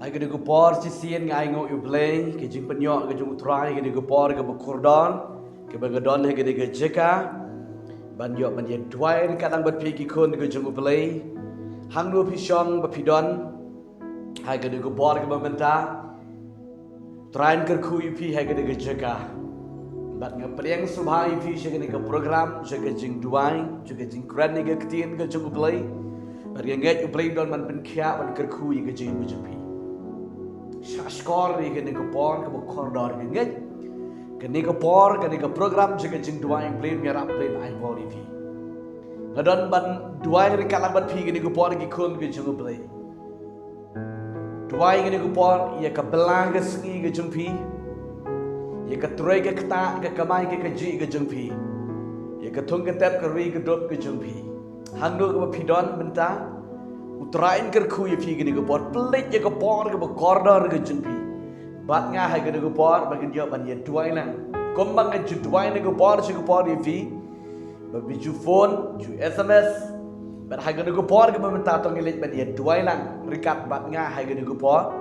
Hai ke digo por si sien ngai ngo yu play ke jing penyo ke jung try ke digo por ke bukurdon ke bagadon ke digo jeka ban yo ban ye dwai kadang bat pi ki kon ke jung play hang no pi shong ba pi don hai ke digo por ke bamenta train ker khu yu pi hai ke digo jeka bat nga priang subha yu pi ke digo program ke jing dwai ke jing kran ke ktien ke jung play bat ye nget yu play don man pen kya ban ker khu ke jing bu pi Shashkor ni kini ke por ke bukordor ni nget kini ke por kini ke program jika jing dua yang play merap play ai body fi ngadon ban dua yang kalang ban fi kini ke por ki kun ke jing play dua yang kini ke por ia ke belang ke sengi ke jing fi ia ke turai ke kata ke kamai ke ji ke jing fi ia ke tung ke tep ke ri ke dop ke jing fi hang do ke fi don benta Utrain ker khu ye phi gini ko por plate ye ko por ke corridor ke jumpi bat nga hai gini ko por bagin yo ban ye duai na kombang ke duai ne ko por ye phi ba biju phone ju sms bat hai gini ko por ke minta tong ngelit ban ye duai na rikat bat nga hai gini ko por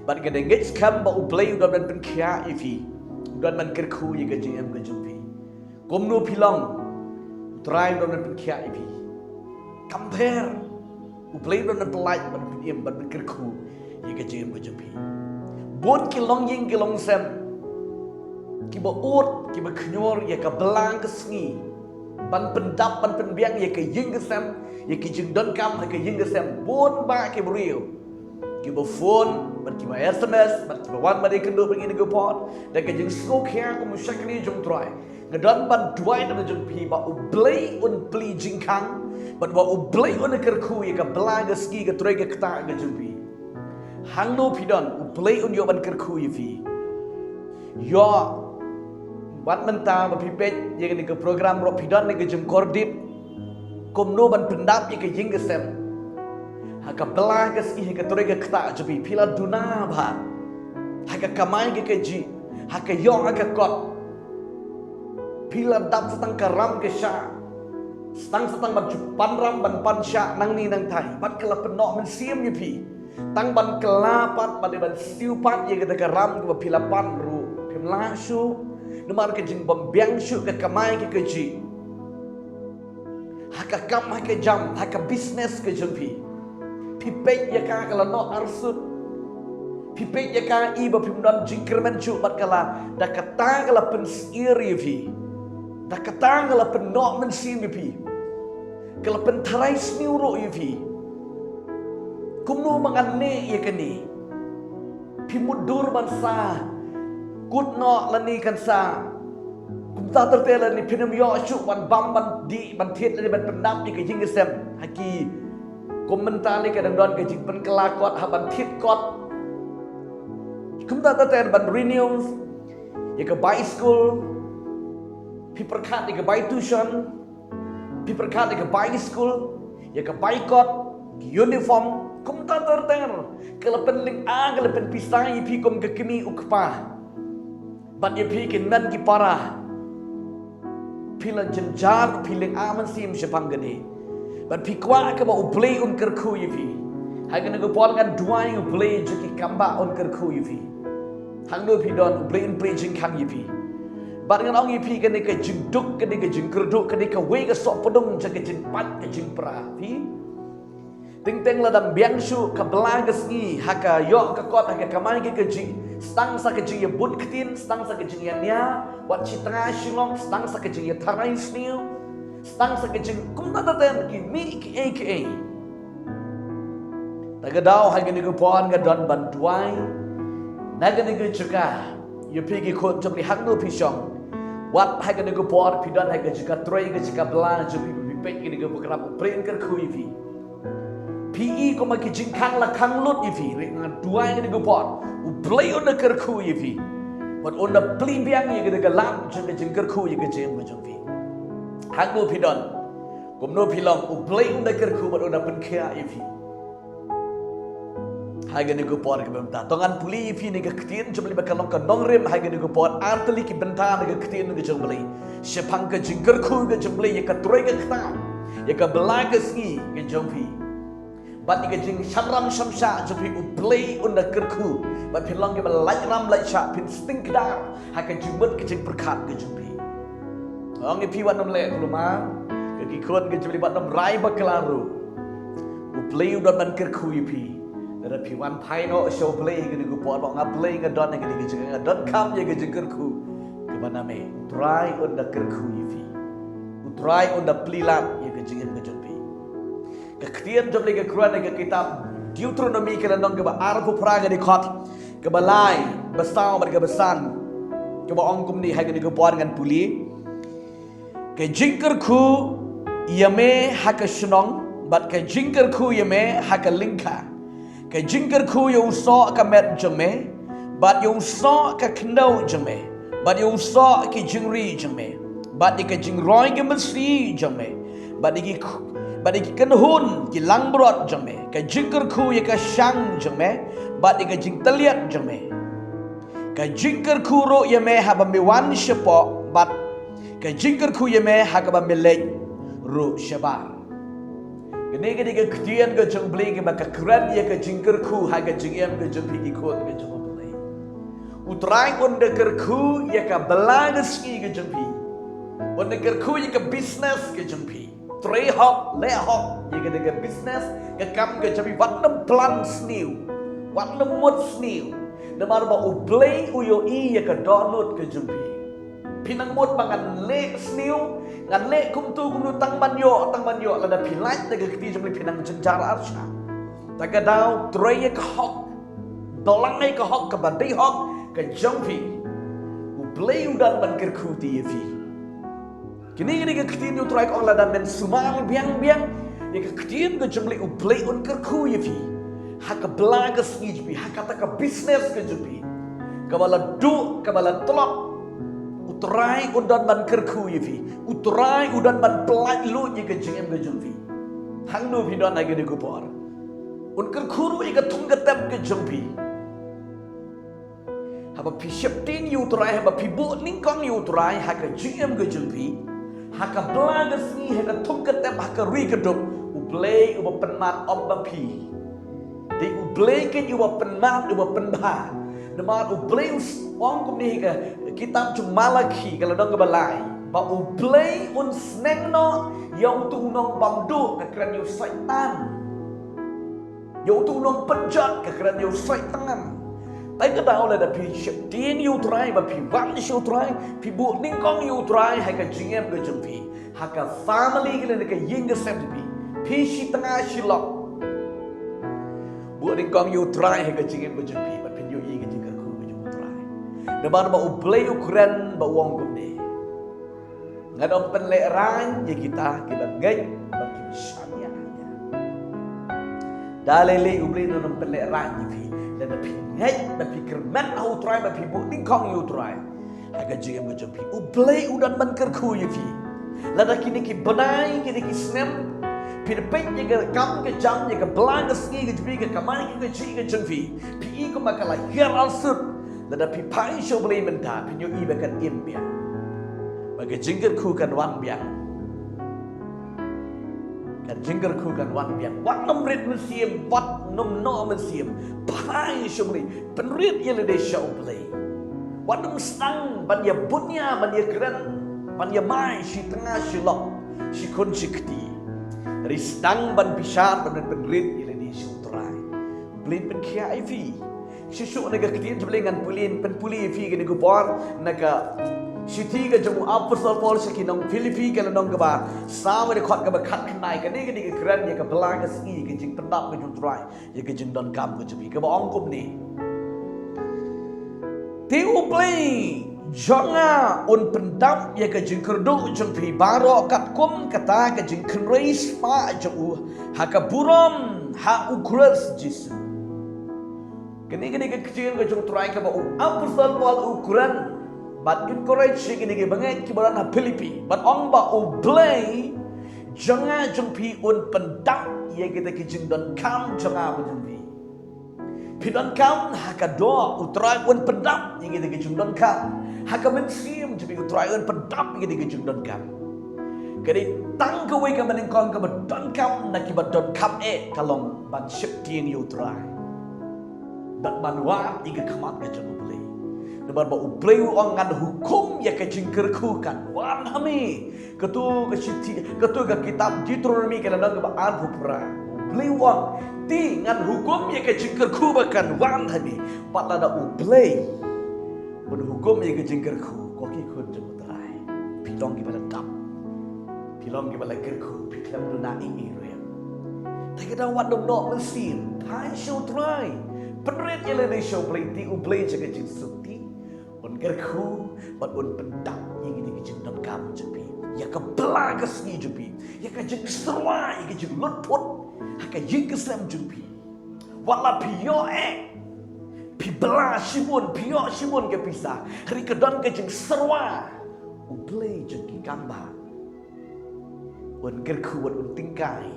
bat ke dengit kam ba u play don ban pen kya ye phi don ban ker khu ye ke jm ke jumpi komno philong utrain don ban pen kya ye phi compare Uplay don pelaj ban piem ban kerku ye ke jem ke jepi bon ki long ying ki long sem ki ba ut ki ba knyor ye ka belang ke sngi ban pendap ban penbiang ye ke ying ke sem ye ki jing don kam ke ying ke sem bon ba ki brio ki ba phone ban ki ba sms ban ki ba wan ba de kendo begini ke pot da ke jing sko kya ko mushakli jung try ngadon ban duai na jung pi ba uplay un pli jing kang But wa ublay on kerku ye ka belaga ski ka turai ka kata ka jumpi. Hangno pidon ublay on yo ban kerku ye fi. Yo wat menta ba pipet ye ni ka program ro pidon ni ka jum kordip. Komno ban pendap ye ka jing ka sem. Ha ka belaga ski ka turai ka kata jumpi pila duna ba. Ha ka kamai ka ji. Ha ka yo ka kot. Pila dap setang karam ke sha. Setang ban pan ram ban pan syak nang ni nang thai pat kala penok men siam ye pi tang ban kelapat ban siu pat ye kata ram ke pila pan ru pim la shu numar ke jing bam biang shu ke kamai ke ji haka kam haka jam haka business ke jing pi pe ye ka kala no arsut pi pe ye ka I ba pim don jing kermen shu pat kala da kata kala pen iri pi da katang la penok men sim pi kala pen tharai sniu ro pi kumno mangane ye kani pi mudur ban sa kut no lani kan sa kum ta tertela ni pinam yo chu ban bam ban di ban thiet ni ban pendap ni ke jing sem haki komentar ni kadang don ke jing pen kelakot ha ban thiet kot kum ta tertela ban renews ye ke by school Pi perkat ke buy tuition, pi perkat ke buy school, ya ke buy coat, uniform, kum tak terter. Kalau penling a, kalau pen pisai pi kum ke kimi ukpa. Bat ye pi ke nan ki para. Pi lan jenjar, pi ling a man sim sepang gede. Bat pi kwa ke ba ublay un kerku ye pi. Hai kena ke pon kan dua yang ublay jeki kamba un kerku ye pi. Hang do pi don ublay un play jeng kang ye pi. Bat dengan orang ipi kena ke jing duk kena ke jing kerduk kena ke wei ke sok pedung jaga jing pat ke jing pra pi ting teng la dam biang shu ke belang ke ski haka yo ke kot haka kamai ke jing stang sa ke jing ye bun ketin stang sa ke jing ye nya wat citra shilong stang sa ke jing ye tarai sniu stang sa ke jing kum ta ten ki mi ki tagadau haka ni ke pon ke don ban duai naga ni ke juga ye pi ki kot jom ni hak no pi shong wat hai ke nego por pidan hai ke jika troi ke jika belan jo pi pek ke nego program brain ker khu ifi pi ko ma ki jing kang la kang lut ifi re ngan dua ke nego por u play on ker khu ifi wat on the pli biang ye ke lam jo ke jing ker khu ye ke jem jo pi hak no pidan kom no pilong u play on ker khu wat on pen kya ifi hai ke nego por ke bemta tongan puli ifi ne ke ktien jo beli bakalong ka nong rem hai ke nego por arteli ki benta ne ke ktien ne jo beli sepang ke jingker khu ke jo beli ye ka troi ke kta ye ka belai ke ski ke jo pi Bat ika jing shamram shamsha jumpi uplay unda kerku. Bat pin long ke balai ram lai sha pin sting kedar. Haka jumut ke jing berkat ke jumpi. Orang ni piwan nom lek keluma. Ke kikon ke jumpi bat nom rai bakelaru. Uplay udan ban kerku ipi. Dara piwan pai no show play ke digu pot bang play ke don ke digu jing don kam ye ke jing kerku. Ke mana me try unda kerku ipi. Try unda plilat ye ke jing ke jumpi. Kektian jom lagi keruan ke kitab Deuteronomy ke landong ke arfu praga di kot ke balai besar mereka besan ke ongkum ni hai ke digepuan dengan puli ke jingker ku yame haka shnong bat ke jingker ku yame haka lingka ke jingker ku yo so ka met jame bat yo so ka kno jame bat yo so ke jingri jame bat ke jingroi ke mesti jame bat ki Badi kan hun ki langbrot jame ka jingker ku ye ka shang jame badi ka jing taliat jame ka jingker ku ro ye me ha ba me wan shepo bat ka jingker ku ye me ha ka ba me le ro shabar gene gene ka ktian ka jong bli ke ba ka kran ye ka jingker ku ha ka jing em ka jong pi ko ka jong bli utrai on de ker ku ye ka belang ski ka jong pi on de ker ku ye ka business ka jong pi Three hot, le hot, you get a business, you come get to be what the plants new, what the woods new. The matter about play who you you can download ke jumpi. Pinang mut bangan le new, ngan le kum tu tang banyo, lada pilai the kiti jumpi pinang jenjar arsha. Taga daw, three ka hot, dolang ka hot, ka bandai hot, ka jumpi. Who play udan ban kerkuti yefi. Kini ke ketin yu try kong ladan men sumar biang ye ke ketin ke jumli u play on kerku ye fi haka blaga snij bi haka ta ka business ke jupi kabala du kabala tolak utrai udan ban kerku ye fi utrai udan ban pelaj lu ye ke jengem ke jumpi hang nu bi don age de kupor un kerku ru ye ke tung ke tap ke jumpi haba pi sheptin yu try haba pi bu ning kong yu try haka jengem ke jumpi haka belaga sni haka tungkatep haka rikedop ublay uba penmat obba pi di ublay ke uba penmat uba penba nama ublay ong kum ni haka kitab cum malaki kalau dong kebalai ba ublay un sneng no yang tu nong bangdu ke kran yu syaitan yang tu nong penjat ke kran yu syaitan Tapi kata oleh dah pi tin yu try ba pi wan yu try pi bu ning kong yu try hai ka jingem ke jumpi ha ka family ke le ka ying ke sem pi shi tanga shi lok bu ning kong yu try hai ka jingem ke jumpi ba pin yu yi ke jing ku ke yu try de ban ba u play Ukraine ba wong kum ni ngadong pen le ran ye kita ngai ba ki shania dalele u play no pen le ran ye pi dan pi ngai ba pi kerman au try ba pi bu ning kong yu try aga jingem ke jumpi u play udan ban ker ku ye pi lada kini ki benai kini ki snem pi de pen ye ke kam ke jam ye ke blang ke ski ke jumpi ke kamai ke ji ke jumpi pi ko makala hier al sut lada pi pai show boleh menta pi yu i ba kan impia bagi jingger ku kan wan biang kan jingger ku kan wan biang wat nom rit museum wat nom no museum pai show boleh penrit ye le de show boleh wat nom stang ban ya bunya ban ya keren ban ya mai si tengah si lok si kun si keti dari stang ban pisar ban penrit ye le de show trai blin pen kia iv Shishu naga ketian jeblengan pulin pen puli fi gini gupor naga Shiti ga jamu apostol Paul sakinong Filipi ga lanong ga ba sama de khot ga ba khat khnai ga ni ga ni ga kran ye ga belang ga si ga jing pendap ga jung trai ye ga jing don kam ga jubi ga ba ong kum ni Tiu play jonga un pendap ye ga jing kerdu jung pi baro kat kum kata ga jing khnreis pa jung ha ka burom ha ukras jisu Kini ke kecil ke jung try ke ba apostol Paul ukuran but encourage kini ke bangai kibaran ha Filipi but ong ba blay janga jung pi un pendak ye kita ke jing don kam janga ba jung pi don kam ha ka do utrai un pendak ye kita ke jing don kam ha ka men sim jung pi utrai un pendak ye kita ke jing don kam Kadi tang ke wei ke menengkong ke badon kam nak badon kam kalong ban ship tiang yu trai. Bat ban wat iga kamat ke jeng ublei. Nabar ba ublei ong ngan hukum ya ke jingker ku kan. Wan hami ketu ke siti ketu ke kitab Deuteronomy ke nang ba an pupra. Ublei ong ti ngan hukum ya ke jingker ku bakan wan hami. Patla da ublei. Bun hukum ya ke jingker ku koki kun jeng utrai. Pilong ki pada dap. Pilong ki pada gerku. Pilong du na ingi rem. Tak kena wat dom dok mesin. Hai show try. Penret yang le show play ti ublei jaga jing suti. Un gerku bat un pendap yang ini jing dom kam jepi. Ya ke belagas ni jepi. Ya ke jing serwai ke jing lutput. Haka jing kesem jepi. Wala pio pi belah simun pio simun ke pisah. Hari kedon ke jing serwa. Ublei jeng gambar. Un gerku un tingkai.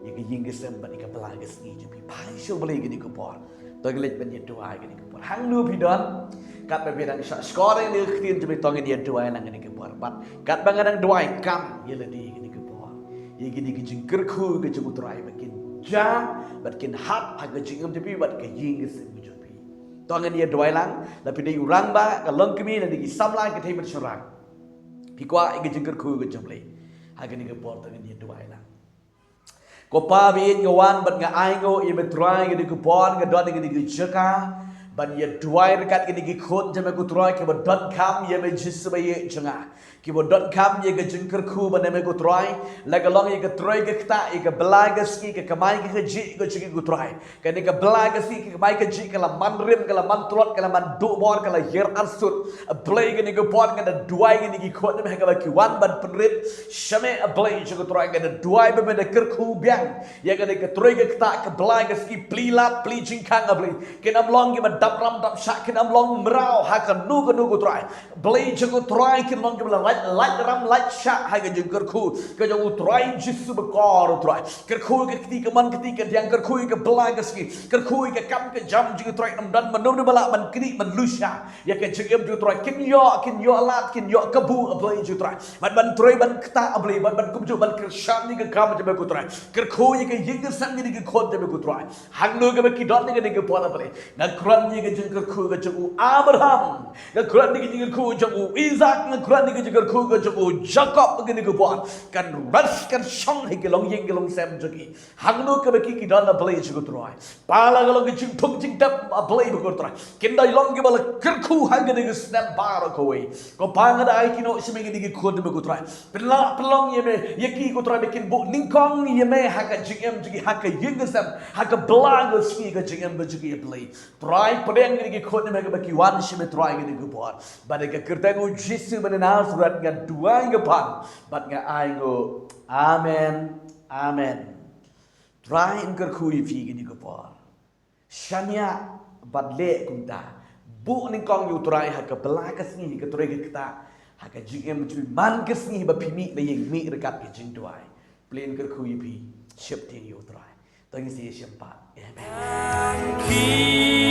Yang jing kesem bat ika belagas ni jepi. Pai show boleh gini kupor. Togelet ben doa gini kupor. Hang nu pidon. Kat bebedang skor ni ktin jepi tong ni doa nang gini kupor. Bat kat bangadang doa kam yele di gini kupor. Ye gini jing gerku ke jeng utrai makin ja batkin hap aga jing jepi bat ke jing kesem jepi. Tong ni doa lang tapi di urang ba kalong kemi dan di samlang ke thai bersurang. Pikwa ige jing gerku ke jepi. Haga ni kupor tong ni doa lang. Ko pa bin ngawan bat nga aingo i betrai gini kupon ga don gini jeka ban ye duai rekat gini khot jame kutrai ke badon kam ye me jisbaye janga ki badon kam ye ga jingker ku ban me kutrai la ga long ye ga trai ga kta ye ga belaga ski ke kamai ke ji ga jigi kutrai ka ni ga belaga ski ke kamai ke ji ka la man rim ka la man trot ka la man du bor ka la yer arsut a blay gini kupon ga duai gini khot me ga ki wan ban penrit shame a blay jigi kutrai ga duai be me ker ku biang ya kan ke troy ke tak ke belai ke ski plila pli jingkang abli kenam long ke dap ram dap syak kenam long merau ha kan nu ke troy belai jeng troy ke long ke light ram light syak ha ke jeng ku ke jeng troy jisu bekor troy ke ku ke ketika man ketika yang ke ku ke belai ke ski ke ku ke kam ke jam jeng troy nam dan menum de balak man kini man lusya ya ke jeng jeng troy kin yo alat kin yo kebu abli jeng troy ban troy ban kta abli ban kumju ban kersham ni ke kam jeng ku troy ke ku ke ying sang ni ke khot de ku trai hang no ke ki dot ni ke pora pare na kran ni ke jing ke khu ke ju Abraham na kran ni ke jing ku ju Isaac na kran ni ke jing ku ke ju Jacob ke ni ke pon kan ras kan song he ke long ying ke long sam ju ki hang no ke ki dot na play ju ku trai pala ke long ke jing thuk jing tap play ku trai kin dai long ke bal ke khu hang ni ke snap bar ko we ko pang da ai ki no sime ni ke khot de ku trai pelong ye me ye ki ku trai de kin bu ning kong ni ye me ha ka jing jigi haka yingesam haka belaga ski ka jingem bajigi play try pedeng ni khot me ka wan shime try ni ku por bade ka kirtangu jisu benana surat nga dua nga pan bat nga aingo amen try in ker khu fi ni ku por shanya bat le kumta bu ni kong yu try haka belaga ski ka try ka haka jingem ju man ka ski ba phimi le yeng mi rekat ke jing tuai plain ker khu fi Ship tin you try. Thank you, Amen.